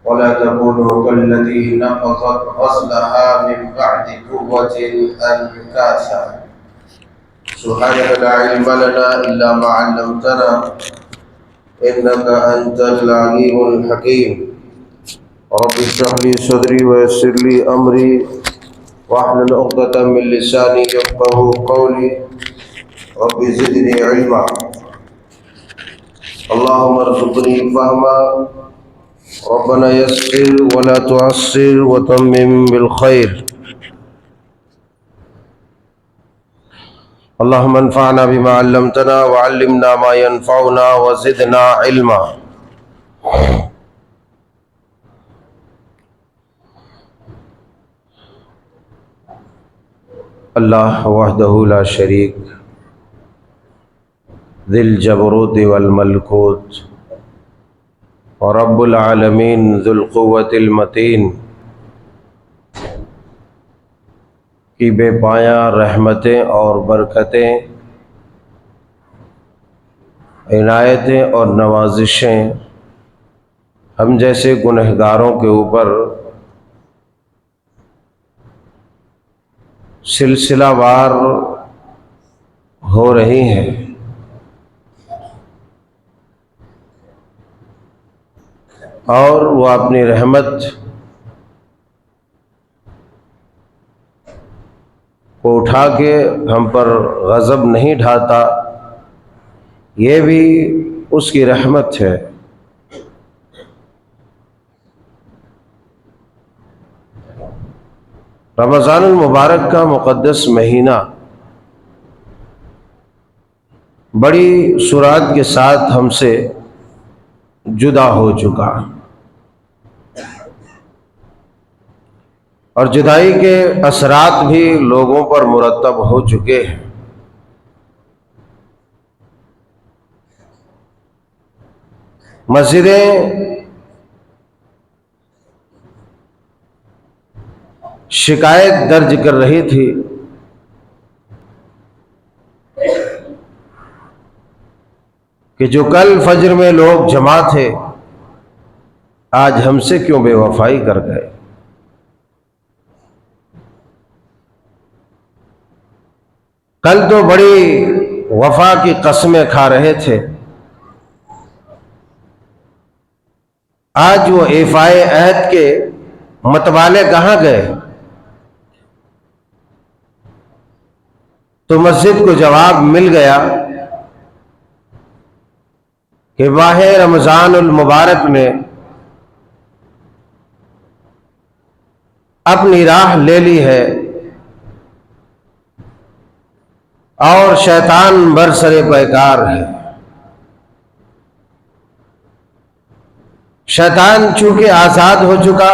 ولا تكونوا كالتي نقضت غزلها من بعد قوة أنكاثا سبحانك لا علم لنا إلا ما علمتنا إنك أنت العليم الحكيم رب اشرح لي صدري ويسر لي أمري واحلل عقدة من لساني يفقهوا قولي رب زدني علما اللهم ارزقني فهما ربنا يسر ولا تعسر وتمم بالخير اللهم انفعنا بما علمتنا وعلمنا ما ينفعنا وزدنا علما. اللہ وحدہ لا شریک ذی الجبروت والملکوت ورب العالمین ذو القوة المتین کی بے پایاں رحمتیں اور برکتیں، عنایتیں اور نوازشیں ہم جیسے گنہگاروں کے اوپر سلسلہ وار ہو رہی ہیں. اور وہ اپنی رحمت کو اٹھا کے ہم پر غضب نہیں ڈھاتا، یہ بھی اس کی رحمت ہے. رمضان المبارک کا مقدس مہینہ بڑی سرعت کے ساتھ ہم سے جدا ہو چکا، اور جدائی کے اثرات بھی لوگوں پر مرتب ہو چکے ہیں. مسجدیں شکایت درج کر رہی تھی کہ جو کل فجر میں لوگ جمع تھے آج ہم سے کیوں بے وفائی کر گئے. کل تو بڑی وفا کی قسمیں کھا رہے تھے، آج وہ ایفائے عہد کے متوالے کہاں گئے؟ تو مسجد کو جواب مل گیا کہ ماہ رمضان المبارک نے اپنی راہ لے لی ہے اور شیطان برسر پیکار ہے. شیطان چونکہ آزاد ہو چکا،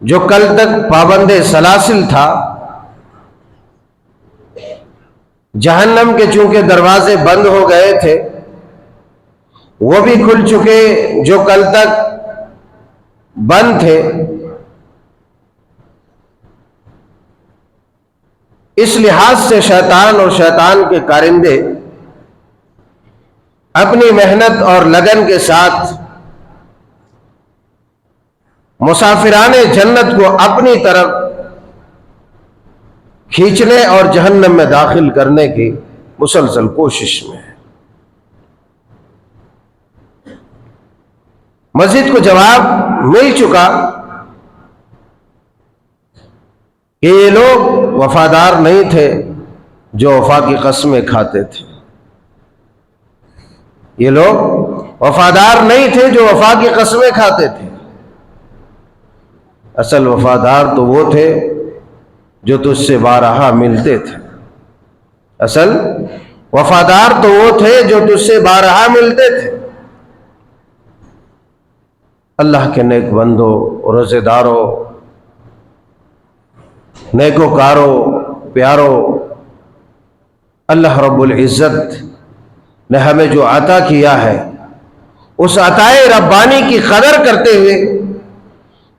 جو کل تک پابند سلاسل تھا، جہنم کے چونکہ دروازے بند ہو گئے تھے وہ بھی کھل چکے جو کل تک بند تھے. اس لحاظ سے شیطان اور شیطان کے کارندے اپنی محنت اور لگن کے ساتھ مسافران جنت کو اپنی طرف کھینچنے اور جہنم میں داخل کرنے کی مسلسل کوشش میں ہے. مسجد کو جواب مل چکا کہ یہ لوگ وفادار نہیں تھے جو وفا کی قسمیں کھاتے تھے. یہ لوگ وفادار نہیں تھے جو وفا کی قسمیں کھاتے تھے. اصل وفادار تو وہ تھے جو تجھ سے بارہا ملتے تھے. اصل وفادار تو وہ تھے جو تجھ سے بارہا ملتے تھے. اللہ کے نیک بندو، روزے دارو، نیکوکارو، پیارو، اللہ رب العزت نے ہمیں جو عطا کیا ہے اس عطائے ربانی کی قدر کرتے ہوئے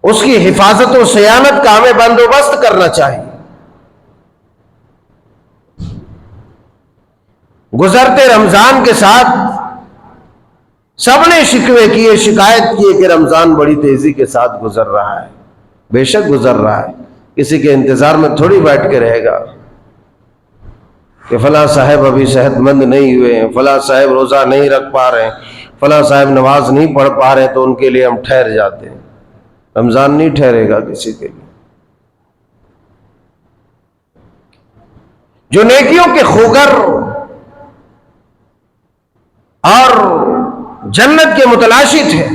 اس کی حفاظت و صیانت کا ہمیں بندوبست کرنا چاہیے. گزرتے رمضان کے ساتھ سب نے شکوے کیے، شکایت کیے کہ رمضان بڑی تیزی کے ساتھ گزر رہا ہے۔ بے شک گزر رہا ہے، کسی کے انتظار میں تھوڑی بیٹھ کے رہے گا کہ فلاں صاحب ابھی صحت مند نہیں ہوئے ہیں، فلاں صاحب روزہ نہیں رکھ پا رہے ہیں، فلاں صاحب نماز نہیں پڑھ پا رہے ہیں تو ان کے لیے ہم ٹھہر جاتے ہیں۔ رمضان نہیں ٹھہرے گا کسی کے لیے۔ جو نیکیوں کے خوگر اور جنت کے متلاشی تھے،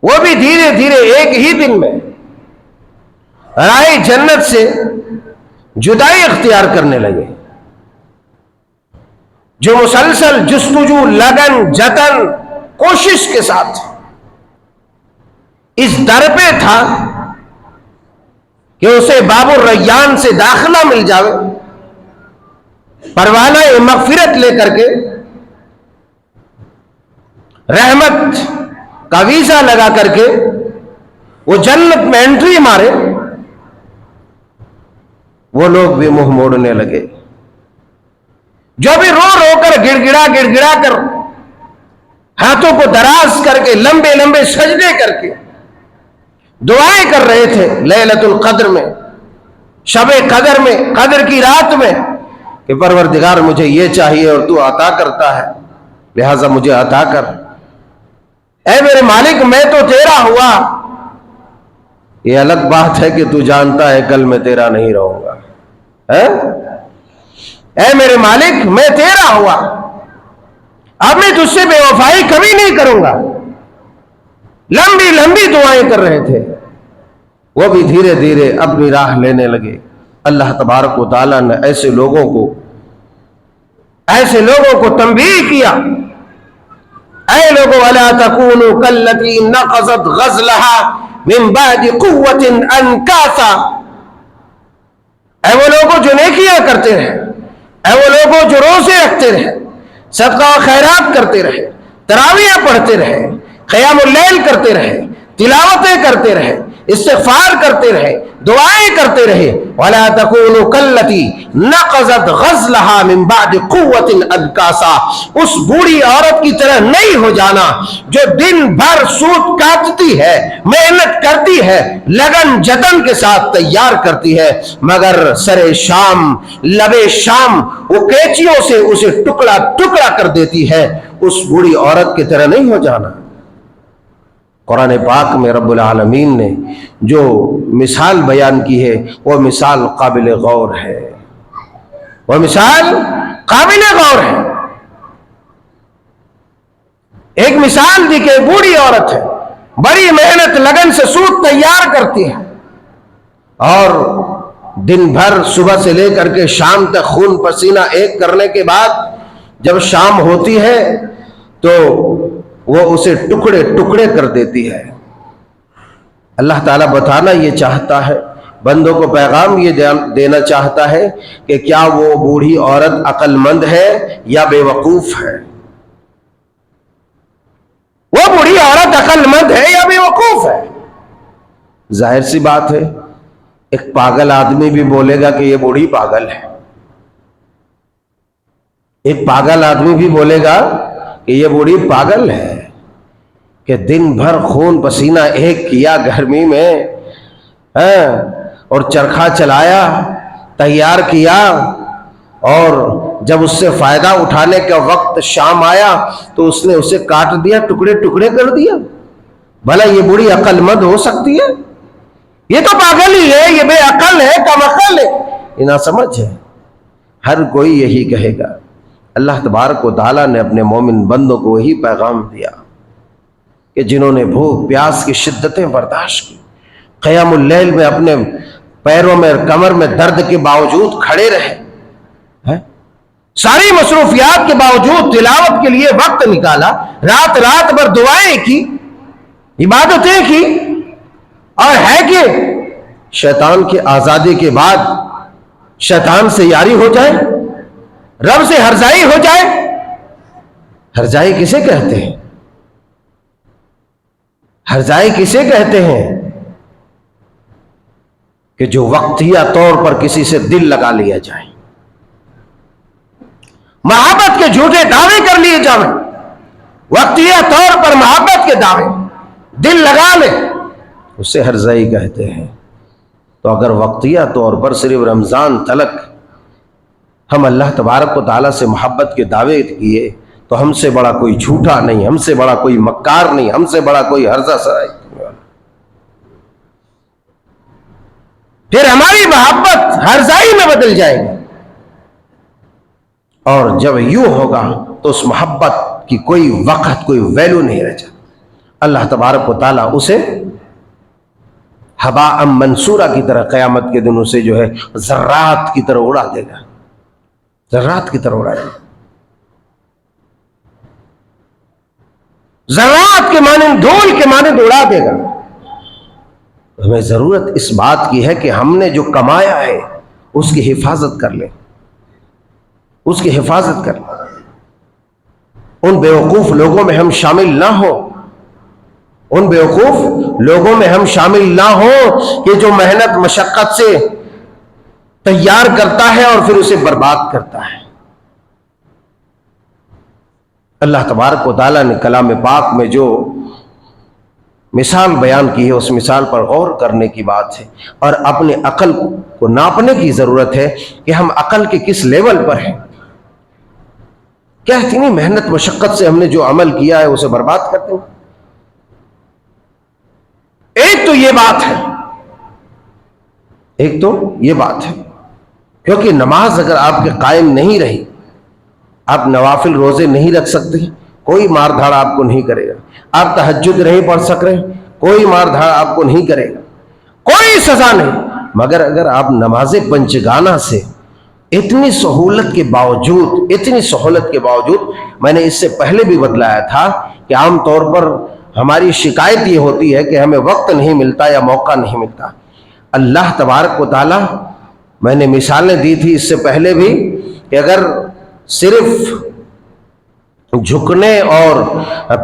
وہ بھی دھیرے دھیرے ایک ہی دن میں رائے جنت سے جدائی اختیار کرنے لگے۔ جو مسلسل جستجو، لگن، جتن، کوشش کے ساتھ اس در پہ تھا کہ اسے باب الریان سے داخلہ مل جاوے، پروانہ مغفرت لے کر کے رحمت کا ویزا لگا کر کے وہ جنت میں انٹری مارے، وہ لوگ بھی منہ موڑنے لگے۔ جو بھی رو رو کر گڑ گڑا کر ہاتھوں کو دراز کر کے لمبے لمبے سجدے کر کے دعائیں کر رہے تھے لیلۃ القدر میں، شب قدر میں، قدر کی رات میں، کہ پروردگار مجھے یہ چاہیے اور تو عطا کرتا ہے، لہذا مجھے عطا کر، اے میرے مالک میں تو تیرا ہوا۔ یہ الگ بات ہے کہ تو جانتا ہے کل میں تیرا نہیں رہوں گا، اے میرے مالک میں تیرا ہوا، اب میں تجھ سے بے وفائی کبھی نہیں کروں گا۔ لمبی لمبی دعائیں کر رہے تھے، وہ بھی دھیرے دھیرے اپنی راہ لینے لگے۔ اللہ تبارک و تعالیٰ نے ایسے لوگوں کو تنبیہ کیا، اے لوگوں الا تکونوا کاللتی نقضت غزلها من بعد قوت انکاثا، اے وہ لوگوں جو نیکیاں کرتے رہے، اے وہ لوگوں جو روزے رکھتے رہے، صدقہ و خیرات کرتے رہے، تراویح پڑھتے رہے، قیام اللیل کرتے رہے، تلاوتیں کرتے رہے، استغفار کرتے رہے، دعائیں کرتے رہے، وَلَا تَكُونُوا كَالَّتِي نَقَضَتْ غَزْلَهَا مِن بَعْدِ قُوَّةٍ أَنْكَاثًا، اس بوڑھی عورت کی طرح نہیں ہو جانا جو دن بھر سوت کاٹتی ہے، محنت کرتی ہے، لگن جتن کے ساتھ تیار کرتی ہے، مگر سر شام، لب شام وہ کینچیوں سے اسے ٹکڑا ٹکڑا کر دیتی ہے، اس بوڑھی عورت کی طرح نہیں ہو جانا۔ قرآن پاک میں رب العالمین نے جو مثال بیان کی ہے وہ مثال قابل غور ہے، وہ مثال قابل غور ہے۔ ایک مثال دی کہ بوڑھی عورت ہے، بڑی محنت لگن سے سوت تیار کرتی ہے، اور دن بھر صبح سے لے کر کے شام تک خون پسینہ ایک کرنے کے بعد جب شام ہوتی ہے تو وہ اسے ٹکڑے ٹکڑے کر دیتی ہے۔ اللہ تعالیٰ بتانا یہ چاہتا ہے، بندوں کو پیغام یہ دینا چاہتا ہے کہ کیا وہ بوڑھی عورت عقل مند ہے یا بے وقوف ہے؟ وہ بوڑھی عورت عقل مند ہے یا بے وقوف ہے؟ ظاہر سی بات ہے، ایک پاگل آدمی بھی بولے گا کہ یہ بوڑھی پاگل ہے، ایک پاگل آدمی بھی بولے گا کہ یہ بوڑھی پاگل ہے، کہ دن بھر خون پسینہ ایک کیا گرمی میں، اور چرخہ چلایا، تیار کیا، اور جب اس سے فائدہ اٹھانے کا وقت شام آیا تو اس نے اسے کاٹ دیا، ٹکڑے ٹکڑے کر دیا۔ بھلا یہ بوڑھی عقل مند ہو سکتی ہے؟ یہ تو پاگل ہی ہے، یہ بے عقل ہے، کم عقل ہے، یہ ناسمجھ ہے۔ ہر کوئی یہی کہے گا۔ اللہ تبارک و تعالیٰ نے اپنے مومن بندوں کو وہی پیغام دیا کہ جنہوں نے بھوک پیاس کی شدتیں برداشت کی، قیام اللیل میں اپنے پیروں میں اور کمر میں درد کے باوجود کھڑے رہے، ساری مصروفیات کے باوجود تلاوت کے لیے وقت نکالا، رات رات بھر دعائیں کی، عبادتیں کی، اور ہے کہ شیطان کی آزادی کے بعد شیطان سے یاری ہو جائے، رب سے ہرزائی ہو جائے۔ ہرزائی کسے کہتے ہیں؟ ہرزائی کسے کہتے ہیں؟ کہ جو وقتیہ طور پر کسی سے دل لگا لیا جائے، محبت کے جھوٹے دعوے کر لیے جاویں، وقتیہ طور پر محبت کے دعوے دل لگا لے، اسے ہرزائی کہتے ہیں۔ تو اگر وقتیہ طور پر صرف رمضان تلک ہم اللہ تبارک و تعالیٰ سے محبت کے دعوے کیے تو ہم سے بڑا کوئی جھوٹا نہیں، ہم سے بڑا کوئی مکار نہیں، ہم سے بڑا کوئی ہرزہ سرائی کرنے والا۔ پھر ہماری محبت ہرزائی میں بدل جائے گی، اور جب یوں ہوگا تو اس محبت کی کوئی وقت، کوئی ویلو نہیں رہ جاتا۔ اللہ تبارک و تعالیٰ اسے ہباء منصورہ کی طرح قیامت کے دن اسے جو ہے ذرات کی طرح اڑا دے گا، ذرات کی طرح اڑا دے گا، ذرات کے مانند، دھول کے مانند اڑا دے گا۔ ہمیں ضرورت اس بات کی ہے کہ ہم نے جو کمایا ہے اس کی حفاظت کر لیں، اس کی حفاظت کر لیں، ان بیوقوف لوگوں میں ہم شامل نہ ہوں، ان بیوقوف لوگوں میں ہم شامل نہ ہوں کہ جو محنت مشقت سے تیار کرتا ہے اور پھر اسے برباد کرتا ہے۔ اللہ تبارک و تعالیٰ نے کلام پاک میں جو مثال بیان کی ہے اس مثال پر غور کرنے کی بات ہے، اور اپنے عقل کو ناپنے کی ضرورت ہے کہ ہم عقل کے کس لیول پر ہیں۔ کیا اتنی محنت مشقت سے ہم نے جو عمل کیا ہے اسے برباد کرتے ہیں؟ ایک تو یہ بات ہے، ایک تو یہ بات ہے، کیونکہ نماز اگر آپ کے قائم نہیں رہی، آپ نوافل روزے نہیں رکھ سکتے، کوئی مار دھاڑ آپ کو نہیں کرے گا، آپ تہجد نہیں پڑھ سک رہے، کوئی مار دھاڑ آپ کو نہیں کرے گا، کوئی سزا نہیں۔ مگر اگر آپ نماز پنجگانہ سے اتنی سہولت کے باوجود، اتنی سہولت کے باوجود، میں نے اس سے پہلے بھی بتلایا تھا کہ عام طور پر ہماری شکایت یہ ہوتی ہے کہ ہمیں وقت نہیں ملتا یا موقع نہیں ملتا۔ اللہ تبارک و تعالی، میں نے مثالیں دی تھی اس سے پہلے بھی کہ اگر صرف جھکنے اور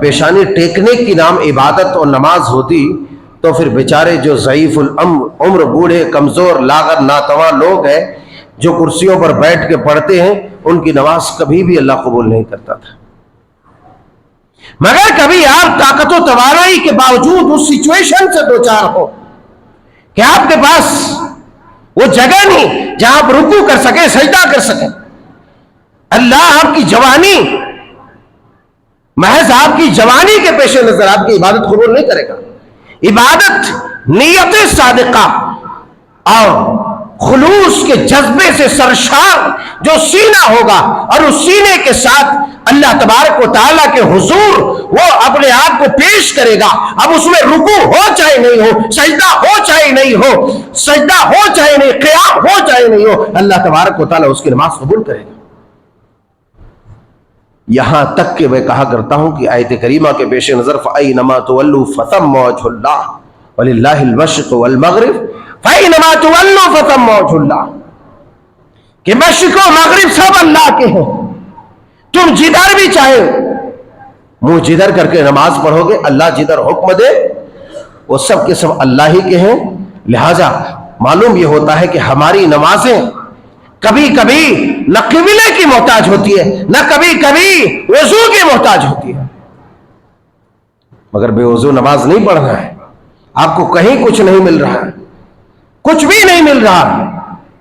پیشانی ٹیکنے کی نام عبادت اور نماز ہوتی تو پھر بیچارے جو ضعیف العمر، بوڑھے، کمزور، لاغر، ناتواں لوگ ہیں جو کرسیوں پر بیٹھ کے پڑھتے ہیں، ان کی نماز کبھی بھی اللہ قبول نہیں کرتا تھا۔ مگر کبھی آپ طاقت و توانائی کے باوجود اس سچویشن سے دوچار ہو کہ آپ کے پاس وہ جگہ نہیں جہاں آپ رکوع کر سکیں، سجدہ کر سکیں، اللہ آپ کی جوانی، محض آپ کی جوانی کے پیش نظر آپ کی عبادت قبول نہیں کرے گا۔ عبادت نیت صادقہ اور خلوص کے جذبے سے سرشار جو سینہ ہوگا، اور اس سینے کے ساتھ اللہ تبارک و تعالیٰ کے حضور وہ اپنے آپ کو پیش کرے گا۔ اب اس میں رکوع ہو چاہے نہیں ہو، سجدہ ہو چاہے نہیں ہو، سجدہ ہو چاہے نہیں، قیام ہو چاہے نہیں ہو، اللہ تبارک و تعالیٰ اس کی نماز قبول کرے گا۔ یہاں تک کہ میں کہا کرتا ہوں کہ آیت کریمہ کے پیش نظر فَأَيْنَمَا تُوَلُّوا فَثَمَّ وَجْهُ اللَّهِ وَلِلَّهِ الْمَشْرِقُ وَالْمَغْرِبُ فَأَيْنَمَا تُوَلُّوا فَثَمَّ وَجْهُ اللَّهِ، کہ مشرق و مغرب سب اللہ کے ہیں، تم جدھر بھی چاہے منہ جدھر کر کے نماز پڑھو گے، اللہ جدھر حکم دے وہ سب کے سب اللہ ہی کے ہیں۔ لہٰذا معلوم یہ ہوتا ہے کہ ہماری نمازیں کبھی کبھی نہ قبلے کی محتاج ہوتی ہے، نہ کبھی کبھی وضو کی محتاج ہوتی ہے۔ مگر بے وضو نماز نہیں پڑھنا ہے، آپ کو کہیں کچھ نہیں مل رہا ہے، کچھ بھی نہیں مل رہا،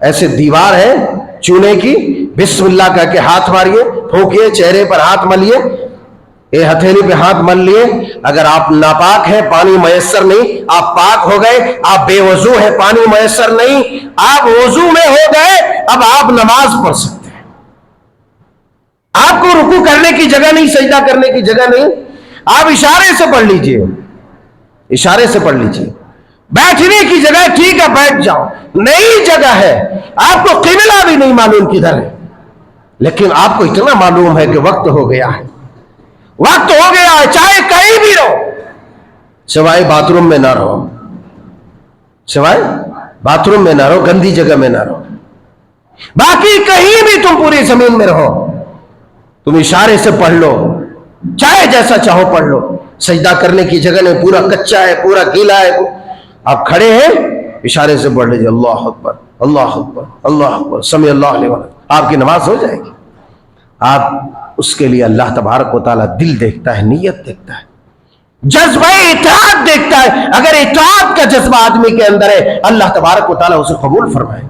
ایسے دیوار ہے چونے کی، بسم اللہ کہہ کے ہاتھ ماریے، پھونکیے، چہرے پر ہاتھ ملیے، ہتھیلی پہ ہاتھ مل لیے۔ اگر آپ ناپاک ہیں، پانی میسر نہیں، آپ پاک ہو گئے، آپ بے وضو ہیں، پانی میسر نہیں، آپ وضو میں ہو گئے، اب آپ نماز پڑھ سکتے ہیں۔ آپ کو رکوع کرنے کی جگہ نہیں، سجدہ کرنے کی جگہ نہیں، آپ اشارے سے پڑھ لیجئے، اشارے سے پڑھ لیجئے۔ بیٹھنے کی جگہ ٹھیک ہے بیٹھ جاؤ، نئی جگہ ہے، آپ کو قبلہ بھی نہیں معلوم کدھر ہے، لیکن آپ کو اتنا معلوم ہے کہ وقت ہو گیا ہے، وقت ہو گیا ہے، چاہے کہیں بھی رہو، سوائے باتھ روم میں نہ رہو، سوائے باتھ روم میں نہ رہو، گندی جگہ میں نہ رہو، باقی کہیں بھی تم پوری زمین میں رہو، تم اشارے سے پڑھ لو، چاہے جیسا چاہو پڑھ لو۔ سجدہ کرنے کی جگہ نہیں، پورا کچا ہے، پورا گیلا ہے، آپ کھڑے ہیں، اشارے سے پڑھ لیجیے اللہ اکبر، اللہ اکبر، اللہ اکبر، سمع اللہ علیہ وسلم، آپ کی نماز ہو جائے گی۔ آپ اس کے لیے اللہ تبارک و تعالیٰ دل دیکھتا ہے، نیت دیکھتا ہے، جذبہ اطاعت دیکھتا ہے. اگر اطاعت کا جذبہ آدمی کے اندر ہے اللہ تبارک و تعالیٰ اسے قبول فرمائے.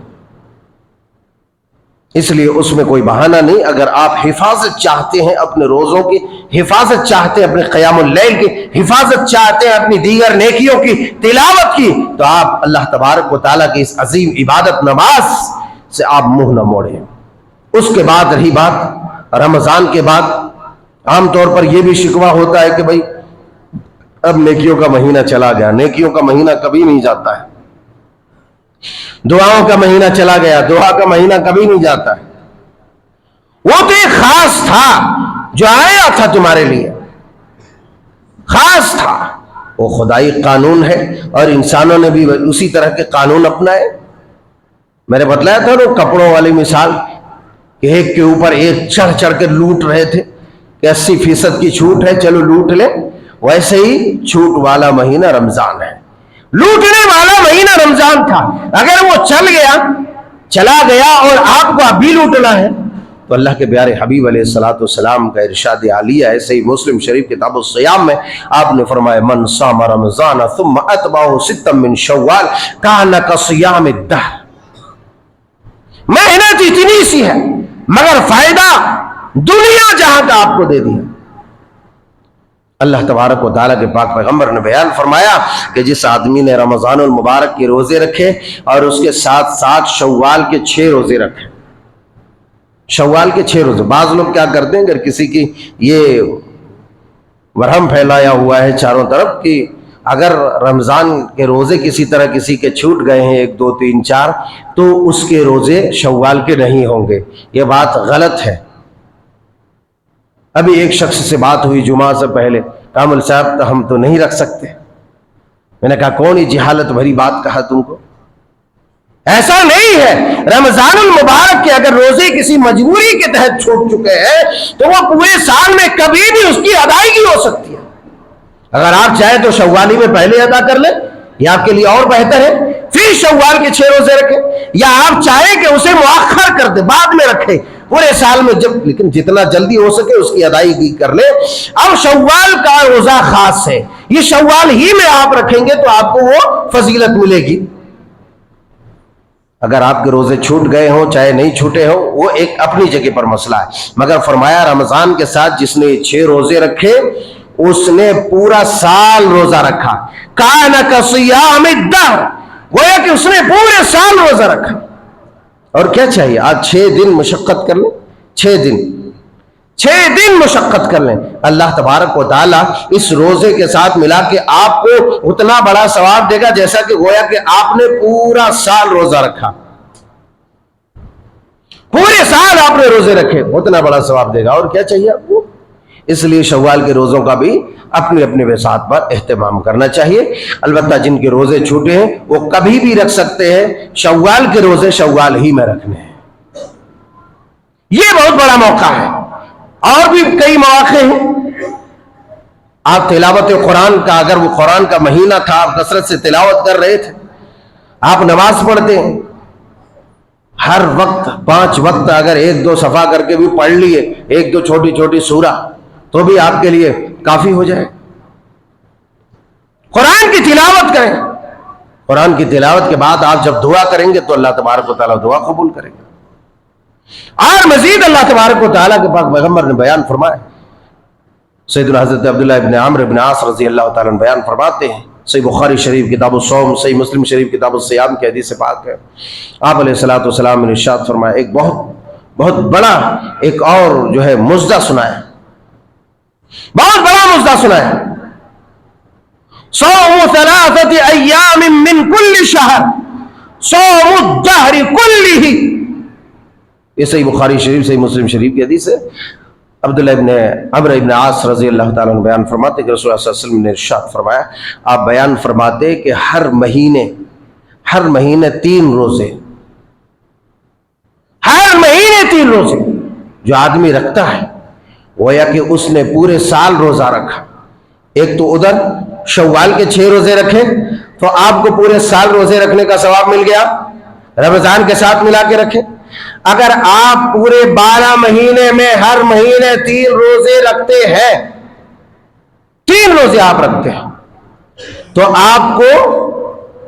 اس لیے اس میں کوئی بہانہ نہیں. اگر آپ حفاظت چاہتے ہیں اپنے روزوں کی، حفاظت چاہتے ہیں اپنے قیام اللیل کی، حفاظت چاہتے ہیں اپنی دیگر نیکیوں کی، تلاوت کی، تو آپ اللہ تبارک و تعالیٰ کی اس عظیم عبادت نماز سے آپ منہ نہ موڑیں. اس کے بعد رہی بات رمضان کے بعد، عام طور پر یہ بھی شکوہ ہوتا ہے کہ بھائی اب نیکیوں کا مہینہ چلا گیا. نیکیوں کا مہینہ کبھی نہیں جاتا ہے. دعاؤں کا مہینہ چلا گیا، دعا کا مہینہ کبھی نہیں جاتا ہے. وہ تو ایک خاص تھا جو آیا تھا تمہارے لیے، خاص تھا. وہ خدائی قانون ہے اور انسانوں نے بھی اسی طرح کے قانون اپنائے. میں نے بتلایا تھا نا کپڑوں والی مثال کہ ایک کے اوپر ایک چڑھ چڑھ کر لوٹ رہے تھے کہ 80% کی چھوٹ ہے، چلو لوٹ لیں. ویسے ہی چھوٹ والا مہینہ رمضان ہے، لوٹنے والا مہینہ رمضان تھا. اگر وہ چلا گیا اور آپ کو ابھی لوٹنا ہے تو اللہ کے پیارے حبیب علیہ الصلوۃ والسلام کا ارشاد عالیہ ہے صحیح مسلم شریف کتاب الصیام میں. آپ نے فرمایا من صام رمضان ثم اتبعه ستا من شوال کان کصیام الدہر. محنت اتنی سی ہے مگر فائدہ دنیا جہاں کا آپ کو دے دیا. اللہ تبارک و تعالیٰ کے پاک پیغمبر نے بیان فرمایا کہ جس آدمی نے رمضان المبارک کے روزے رکھے اور اس کے ساتھ ساتھ شوال کے 6 روزے رکھے. شوال کے 6 روزے. بعض لوگ کیا کرتے ہیں، اگر کسی کی یہ ورہم پھیلایا ہوا ہے چاروں طرف کہ اگر رمضان کے روزے کسی طرح کسی کے چھوٹ گئے ہیں 1 2 3 4 تو اس کے روزے شوال کے نہیں ہوں گے. یہ بات غلط ہے. ابھی ایک شخص سے بات ہوئی جمعہ سے پہلے، کامل صاحب ہم تو نہیں رکھ سکتے. میں نے کہا کون ہی جہالت بھری بات کہا تم کو. ایسا نہیں ہے. رمضان المبارک کے اگر روزے کسی مجبوری کے تحت چھوٹ چکے ہیں تو وہ پورے سال میں کبھی بھی اس کی ادائیگی ہو سکتی ہے. اگر آپ چاہیں تو شوالی میں پہلے ادا کر لیں، یہ آپ کے لیے اور بہتر ہے. پھر شوال کے 6 روزے رکھیں، یا آپ چاہیں کہ اسے مؤخر کر دیں، بعد میں رکھیں پورے سال میں، لیکن جتنا جلدی ہو سکے اس کی ادائیگی کر لیں. اب شوال کا روزہ خاص ہے، یہ شوال ہی میں آپ رکھیں گے تو آپ کو وہ فضیلت ملے گی. اگر آپ کے روزے چھوٹ گئے ہوں چاہے نہیں چھوٹے ہوں وہ ایک اپنی جگہ پر مسئلہ ہے. مگر فرمایا رمضان کے ساتھ جس نے 6 روزے رکھے اس نے پورا سال روزہ رکھا. کان کصیام الدہر، گویا کہ اس نے پورے سال روزہ رکھا. اور کیا چاہیے، آج 6 دن مشقت کر لیں، 6 دن مشقت کر لیں. اللہ تبارک و تعالیٰ اس روزے کے ساتھ ملا کے آپ کو اتنا بڑا ثواب دے گا جیسا کہ گویا کہ آپ نے پورا سال روزہ رکھا. پورے سال آپ نے روزے رکھے، اتنا بڑا ثواب دے گا. اور کیا چاہیے آپ کو. اس لیے شوال کے روزوں کا بھی اپنی اپنی بساط پر اہتمام کرنا چاہیے. البتہ جن کے روزے چھوٹے ہیں وہ کبھی بھی رکھ سکتے ہیں. شوال کے روزے شوال ہی میں رکھنے ہیں، یہ بہت بڑا موقع ہے. اور بھی کئی مواقع ہیں. آپ تلاوت قرآن کا، اگر وہ قرآن کا مہینہ تھا آپ کثرت سے تلاوت کر رہے تھے، آپ نماز پڑھتے ہیں ہر وقت 5 وقت، اگر 1 2 صفحہ کر کے بھی پڑھ لیے، 1 2 چھوٹی چھوٹی سورہ، تو بھی آپ کے لیے کافی ہو جائے. قرآن کی تلاوت کریں. قرآن کی تلاوت کے بعد آپ جب دعا کریں گے تو اللہ تبارک و تعالیٰ دعا قبول کریں گے. اور مزید اللہ تبارک و تعالیٰ کے پاک پیغمبر نے بیان فرمایا، سیدنا حضرت عبداللہ ابن عمرو ابن عاص رضی اللہ تعالیٰ عنہ بیان فرماتے ہیں، صحیح بخاری شریف کتاب الصوم، صحیح مسلم شریف کتاب الصیام کی حدیث پاک ہے. آپ علیہ الصلوۃ والسلام نے ارشاد فرمایا، ایک بہت بڑا ایک اور جو ہے مزدہ سنایا، بہت بڑا مزدہ سنایا. صوم 3 ایام من کل شہر صوم الدہر کلہ. یہ صحیح بخاری شریف صحیح مسلم شریف کی حدیث ہے. عبداللہ ابن عمرو ابن عاص رضی اللہ تعالیٰ عنہ بیان فرماتے کہ رسول اللہ صلی اللہ علیہ وسلم نے ارشاد فرمایا، آپ بیان فرماتے کہ ہر مہینے 3 روزے، ہر مہینے 3 روزے جو آدمی رکھتا ہے وہ یا کہ اس نے پورے سال روزہ رکھا. ایک تو ادھر شوال کے 6 روزے رکھے تو آپ کو پورے سال روزے رکھنے کا ثواب مل گیا، رمضان کے ساتھ ملا کے رکھے. اگر آپ پورے 12 مہینے میں ہر مہینے 3 روزے رکھتے ہیں، 3 روزے آپ رکھتے ہیں، تو آپ کو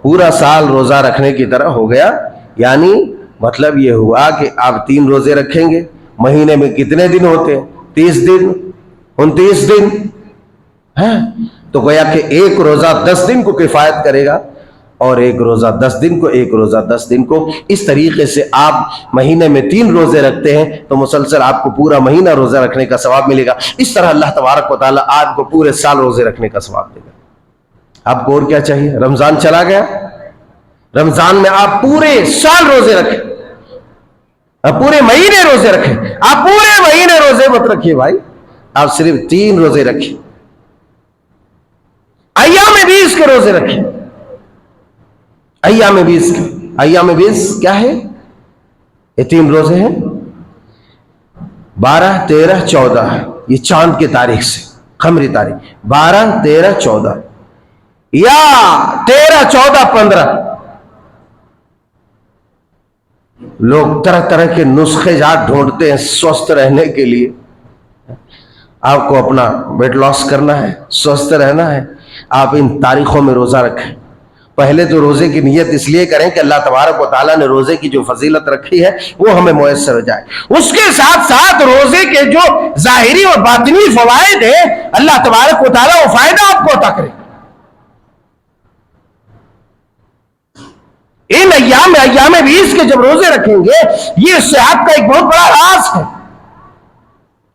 پورا سال روزہ رکھنے کی طرح ہو گیا. یعنی مطلب یہ ہوا کہ آپ 3 روزے رکھیں گے. مہینے میں کتنے دن ہوتے ہیں؟ 30 دن، 29 دن ہے. تو گویا کہ ایک روزہ 10 دن کو کفایت کرے گا، اور ایک روزہ 10 دن کو، ایک روزہ 10 دن کو. اس طریقے سے آپ مہینے میں 3 روزے رکھتے ہیں تو مسلسل آپ کو پورا مہینہ روزہ رکھنے کا ثواب ملے گا. اس طرح اللہ تبارک و تعالیٰ آپ کو پورے سال روزے رکھنے کا ثواب دے گا. آپ کو اور کیا چاہیے؟ رمضان چلا گیا، رمضان میں آپ پورے سال روزے رکھیں، پورے مہینے روزے رکھیں. آپ پورے مہینے روزے مت رکھیے بھائی، آپ صرف 3 روزے رکھیں. ایام 20 کے روزے رکھیں. ایام 20 کے، ایام 20 کیا ہے؟ یہ 3 روزے ہیں، 12 13 14. یہ چاند کی تاریخ سے، قمری تاریخ 12 13 14 یا 13 14 15. لوگ طرح طرح کے نسخے جات ڈھونڈتے ہیں سوستھ رہنے کے لیے. آپ کو اپنا ویٹ لاس کرنا ہے، سوستھ رہنا ہے، آپ ان تاریخوں میں روزہ رکھیں. پہلے تو روزے کی نیت اس لیے کریں کہ اللہ تبارک و تعالیٰ نے روزے کی جو فضیلت رکھی ہے وہ ہمیں میسر ہو جائے. اس کے ساتھ ساتھ روزے کے جو ظاہری اور باطنی فوائد ہیں اللہ تبارک و تعالیٰ وہ فائدہ آپ کو عطا کرے. ان ایام 20 کے جب روزے رکھیں گے، یہ صحت کا ایک بہت بڑا راز ہے.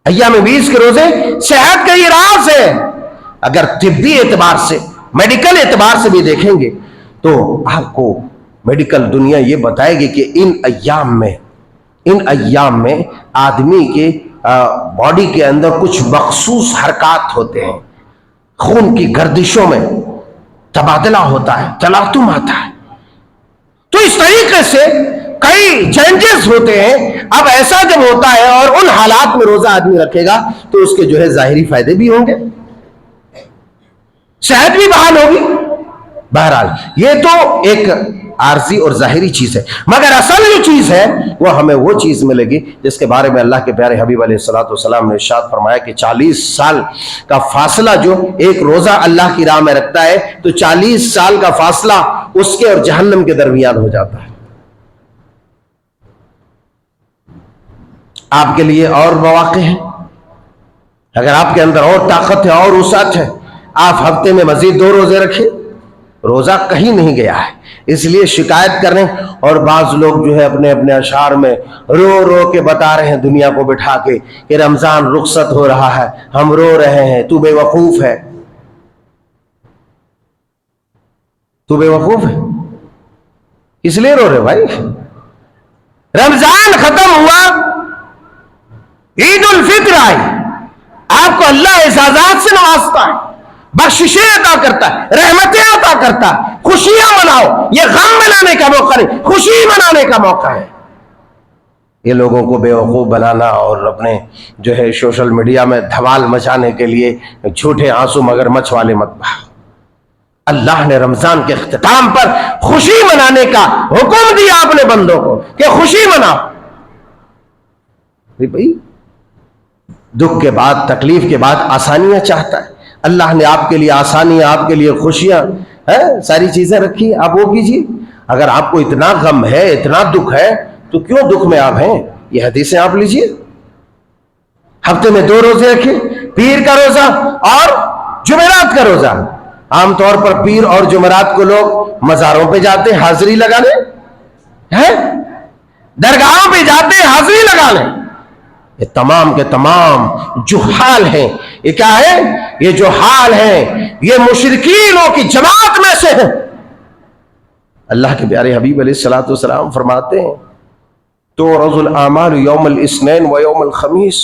ایام 20 کے روزے صحت کا یہ راز ہے. اگر طبی اعتبار سے، میڈیکل اعتبار سے بھی دیکھیں گے تو آپ کو میڈیکل دنیا یہ بتائے گی کہ ان ایام میں آدمی کے باڈی کے اندر کچھ مخصوص حرکات ہوتے ہیں، خون کی گردشوں میں تبادلہ ہوتا ہے، تلاطم آتا ہے. تو اس طریقے سے کئی چینجز ہوتے ہیں. اب ایسا جب ہوتا ہے اور ان حالات میں روزہ آدمی رکھے گا تو اس کے جو ہے ظاہری فائدے بھی ہوں گے، صحت بھی بحال ہوگی. بہرحال یہ تو ایک عارضی اور ظاہری چیز ہے، مگر اصل جو چیز ہے وہ ہمیں وہ چیز ملے گی جس کے بارے میں اللہ کے پیارے حبیب علیہ الصلوۃ والسلام نے ارشاد فرمایا کہ 40 سال کا فاصلہ جو ایک روزہ اللہ کی راہ میں رکھتا ہے تو 40 سال کا فاصلہ اس کے اور جہنم کے درمیان ہو جاتا ہے. آپ کے لیے اور مواقع ہیں، اگر آپ کے اندر اور طاقت ہے اور وسعت ہے، آپ ہفتے میں مزید 2 روزے رکھیں. روزہ کہیں نہیں گیا ہے، اس لیے شکایت کریں. اور بعض لوگ جو ہے اپنے اپنے اشعار میں رو رو کے بتا رہے ہیں دنیا کو بٹھا کے کہ رمضان رخصت ہو رہا ہے، ہم رو رہے ہیں. تو بے وقوف ہے، تو بے وقوف ہے. اس لیے رو رہے بھائی. رمضان ختم ہوا، عید الفطر آئی، آپ کو اللہ اعزازات سے نوازتا ہے، بخششیں عطا کرتا ہے، رحمتیں عطا کرتا ہے. خوشیاں مناؤ، یہ غم منانے کا موقع نہیں، خوشی منانے کا موقع ہے. یہ لوگوں کو بے وقوف بنانا اور اپنے جو ہے سوشل میڈیا میں دھمال مچانے کے لیے جھوٹے آنسو مگر مچھ والے مت بہاؤ. اللہ نے رمضان کے اختتام پر خوشی منانے کا حکم دیا اپنے بندوں کو کہ خوشی مناؤ. بھائی دکھ کے بعد، تکلیف کے بعد آسانیاں چاہتا ہے. اللہ نے آپ کے لیے آسانیاں، آپ کے لیے خوشیاں، ساری چیزیں رکھی، آپ وہ کیجیے. اگر آپ کو اتنا غم ہے، اتنا دکھ ہے تو کیوں دکھ میں آپ ہیں؟ یہ حدیثیں آپ لیجیے. ہفتے میں 2 روزے رکھیں، پیر کا روزہ اور جمعرات کا روزہ. عام طور پر پیر اور جمعرات کو لوگ مزاروں پہ جاتے ہیں حاضری لگانے، درگاہوں پہ جاتے ہیں حاضری لگانے. یہ تمام کے تمام جو حال ہیں، یہ کیا ہے؟ یہ جو حال ہیں یہ مشرکینوں کی جماعت میں سے ہیں. اللہ کے پیارے حبیب علیہ الصلوۃ والسلام فرماتے ہیں تعرض الاعمال یوم الاثنین و یوم الخمیس،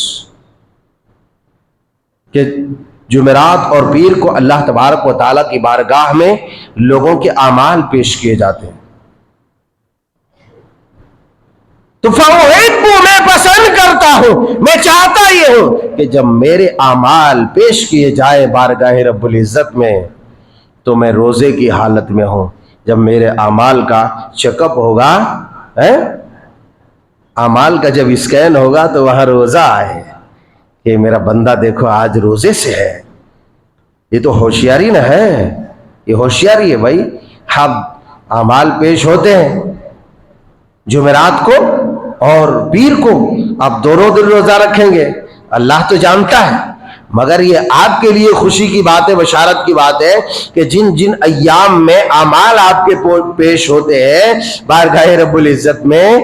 کہ جمعرات اور پیر کو اللہ تبارک و تعالیٰ کی بارگاہ میں لوگوں کے اعمال پیش کیے جاتے ہیں. تو فَأُحِبُّ، میں پسند کرتا ہوں، میں چاہتا یہ ہوں کہ جب میرے اعمال پیش کیے جائے بارگاہ رب العزت میں تو میں روزے کی حالت میں ہوں. جب میرے اعمال کا چیک اپ ہوگا، اعمال کا جب اسکین ہوگا تو وہاں روزہ آئے کہ میرا بندہ دیکھو آج روزے سے ہے. یہ تو ہوشیاری نہ ہے, یہ ہوشیاری ہے بھائی. اب اعمال پیش ہوتے ہیں جمعرات کو اور پیر کو, آپ دونوں دن روزہ رکھیں گے, اللہ تو جانتا ہے, مگر یہ آپ کے لیے خوشی کی بات ہے, بشارت کی بات ہے کہ جن جن ایام میں اعمال آپ کے پیش ہوتے ہیں بارگاہ رب العزت میں,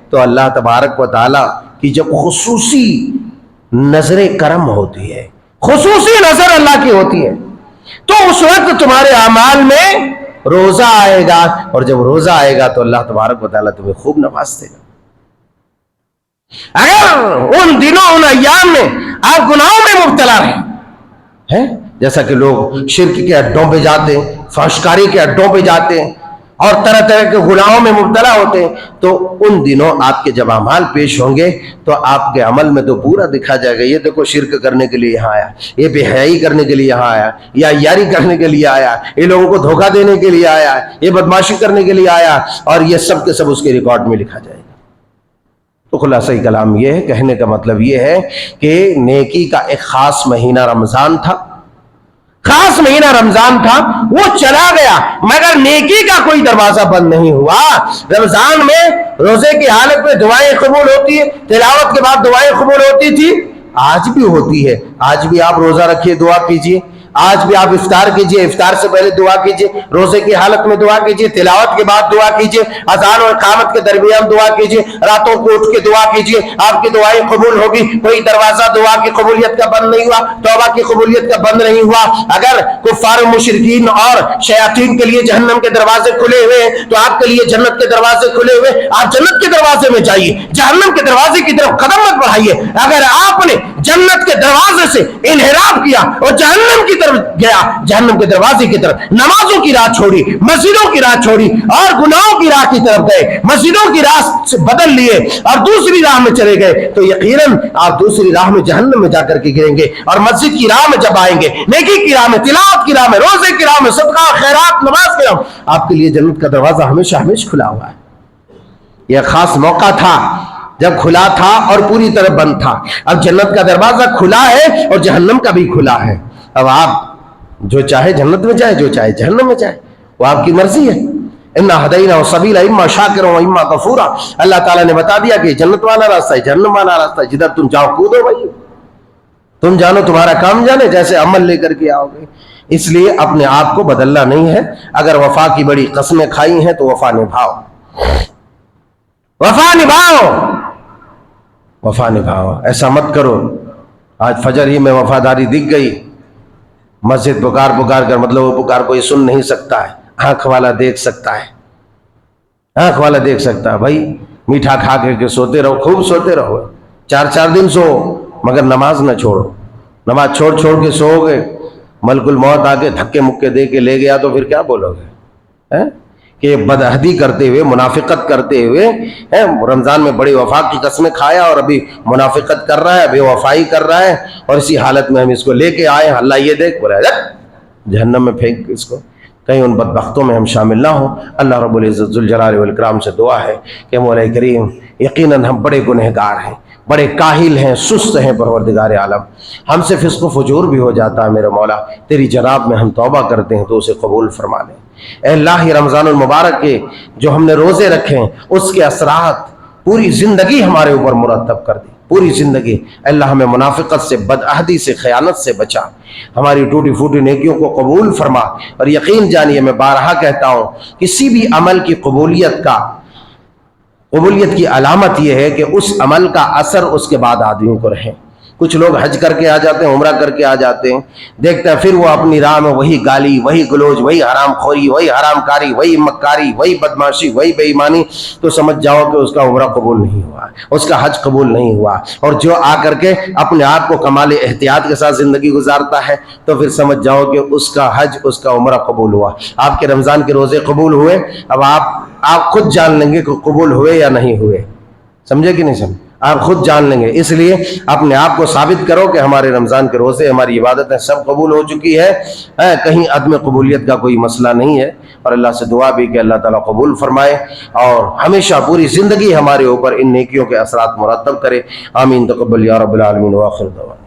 تو اللہ تبارک و تعالی کی جب خصوصی نظر کرم ہوتی ہے, خصوصی نظر اللہ کی ہوتی ہے, تو اس وقت تمہارے اعمال میں روزہ آئے گا, اور جب روزہ آئے گا تو اللہ تبارک و تعالیٰ تمہیں خوب نواز دے گا. اگر ان دنوں ان ایام میں آپ گناہوں میں مبتلا رہے, جیسا کہ لوگ شرک کے اڈوں پہ جاتے ہیں, فحشکاری کے اڈوں پہ جاتے ہیں اور طرح طرح کے گناہوں میں مبتلا ہوتے ہیں, تو ان دنوں آپ کے جب اعمال پیش ہوں گے تو آپ کے عمل میں تو پورا دکھا جائے گا, یہ دیکھو شرک کرنے کے لیے یہاں آیا, یہ بے حیائی کرنے کے لیے یہاں آیا, یا یاری کرنے کے لیے آیا, یہ لوگوں کو دھوکہ دینے کے لیے آیا, یہ بدمعاشی کرنے کے لیے آیا, اور یہ سب کے سب اس کے ریکارڈ میں لکھا جائے گا. تو خلاصہ کلام یہ ہے, کہنے کا مطلب یہ ہے کہ نیکی کا ایک خاص مہینہ رمضان تھا, خاص مہینہ رمضان تھا, وہ چلا گیا مگر نیکی کا کوئی دروازہ بند نہیں ہوا. رمضان میں روزے کی حالت میں دعائیں قبول ہوتی ہے, تلاوت کے بعد دعائیں قبول ہوتی تھی, آج بھی ہوتی ہے. آج بھی آپ روزہ رکھیے, دعا کیجیے, آج بھی آپ افطار کیجیے, افطار سے پہلے دعا کیجیے, روزے کی حالت میں دعا کیجیے, تلاوت کے بعد دعا کیجیے, اذان اور اقامت کے درمیان دعا کیجیے, راتوں کو اٹھ کے دعا کیجیے, آپ کی دعائیں قبول ہوگی. کوئی دروازہ دعا کی قبولیت کا بند نہیں ہوا, توبہ کی قبولیت کا بند نہیں ہوا. اگر کفار و مشرکین اور شیاطین کے لیے جہنم کے دروازے کھلے ہوئے ہیں تو آپ کے لیے جنت کے دروازے کھلے ہوئے, آپ جنت کے دروازے میں جائیے, جہنم کے دروازے کی طرف قدم مت بڑھائیے. اگر آپ نے جنت کے دروازے سے انحراف کیا اور جہنم کی طرف گیا, جہنم کے دروازے کی طرف, نمازوں کی راہ چھوڑی, مسجدوں کی راہ چھوڑی اور گناہوں کی راہ کی طرف گئے, مسجدوں کی راہ سے بدل لیے اور دوسری راہ میں چلے گئے, تو یقیناً آپ دوسری راہ میں جہنم میں جا کر کے گریں گے. اور مسجد کی راہ میں جب آئیں گے, نیکی کی راہ میں, تلاوت کی راہ میں, روزے کی راہ میں, صدقہ خیرات نماز کی راہ میں, آپ کے لیے جنت کا دروازہ ہمیشہ ہمیشہ کھلا ہوا ہے. یہ خاص موقع تھا جب کھلا تھا اور پوری طرح بند تھا. اب جنت کا دروازہ کھلا ہے اور جہنم کا بھی کھلا ہے. اب آپ جو چاہے جنت میں جائے, جو چاہے جہنم میں جائے, وہ آپ کی مرضی ہے. انا ہدینا السبیل اما شاکرا و اما کفورا, اللہ تعالیٰ نے بتا دیا کہ جنت والا راستہ ہے, جہنم والا راستہ ہے, جدھر تم جاؤ کودو بھائی, تم جانو, تمہارا کام جانے, جیسے عمل لے کر کے آؤ گے. اس لیے اپنے آپ کو بدلنا نہیں ہے. اگر وفا کی بڑی قسمیں کھائی ہیں تو وفا نبھاؤ, وفا نبھاؤ, وفا نبھاؤ. ایسا مت کرو آج فجر ہی میں وفاداری دکھ گئی, مسجد پکار پکار کر, مطلب وہ پکار کوئی سن نہیں سکتا ہے, آنکھ والا دیکھ سکتا ہے, آنکھ والا دیکھ سکتا ہے. بھائی میٹھا کھا کے سوتے رہو, خوب سوتے رہو, 4 دن سو, مگر نماز نہ چھوڑو. نماز چھوڑ کے سو گے, ملک الموت آ کے دھکے مکے دے کے لے گیا تو پھر کیا بولو گے کہ بدعہدی کرتے ہوئے, منافقت کرتے ہوئے, رمضان میں بڑی وفا کی قسمیں کھایا اور ابھی منافقت کر رہا ہے, بے وفائی کر رہا ہے, اور اسی حالت میں ہم اس کو لے کے آئے, اللہ یہ دیکھ بولا جہنم میں پھینک اس کو. کہیں ان بدبختوں میں ہم شامل نہ ہوں. اللہ رب العزت ذوالجلال والاکرام سے دعا ہے کہ مولا کریم, یقیناً ہم بڑے گنہگار ہیں, بڑے کاہل ہیں, سست ہیں پروردگار عالم, ہم سے فسق و فجور بھی ہو جاتا ہے میرے مولا, تیری جناب میں ہم توبہ کرتے ہیں تو اسے قبول فرما لیں. اے اللہ, یہ رمضان المبارک کے جو ہم نے روزے رکھے ہیں اس کے اثرات پوری زندگی ہمارے اوپر مرتب کر دی, پوری زندگی. اللہ ہمیں منافقت سے, بدعہدی سے, خیانت سے بچا, ہماری ٹوٹی پھوٹی نیکیوں کو قبول فرما. اور یقین جانیے, میں بارہا کہتا ہوں, کسی بھی عمل کی قبولیت کی علامت یہ ہے کہ اس عمل کا اثر اس کے بعد آدمیوں کو رہے. کچھ لوگ حج کر کے آ جاتے ہیں, عمرہ کر کے آ جاتے ہیں, دیکھتے ہیں پھر وہ اپنی راہ میں وہی گالی, وہی گلوچ, وہی حرام خوری, وہی حرام کاری, وہی مکاری, وہی بدماشی, وہی بے ایمانی, تو سمجھ جاؤ کہ اس کا عمرہ قبول نہیں ہوا, اس کا حج قبول نہیں ہوا. اور جو آ کر کے اپنے آپ کو کمال احتیاط کے ساتھ زندگی گزارتا ہے تو پھر سمجھ جاؤ کہ اس کا حج, اس کا عمرہ قبول ہوا. آپ کے رمضان کے روزے قبول ہوئے, اب آپ خود جان لیں گے کہ قبول ہوئے یا نہیں ہوئے. سمجھے کہ نہیں سمجھے؟ آپ خود جان لیں گے. اس لیے اپنے آپ کو ثابت کرو کہ ہمارے رمضان کے روزے, ہماری عبادتیں سب قبول ہو چکی ہے, کہیں عدم قبولیت کا کوئی مسئلہ نہیں ہے. اور اللہ سے دعا بھی کہ اللہ تعالیٰ قبول فرمائے اور ہمیشہ پوری زندگی ہمارے اوپر ان نیکیوں کے اثرات مرتب کرے. آمین. تقبل یا رب العالمین. وآخر دعوانا.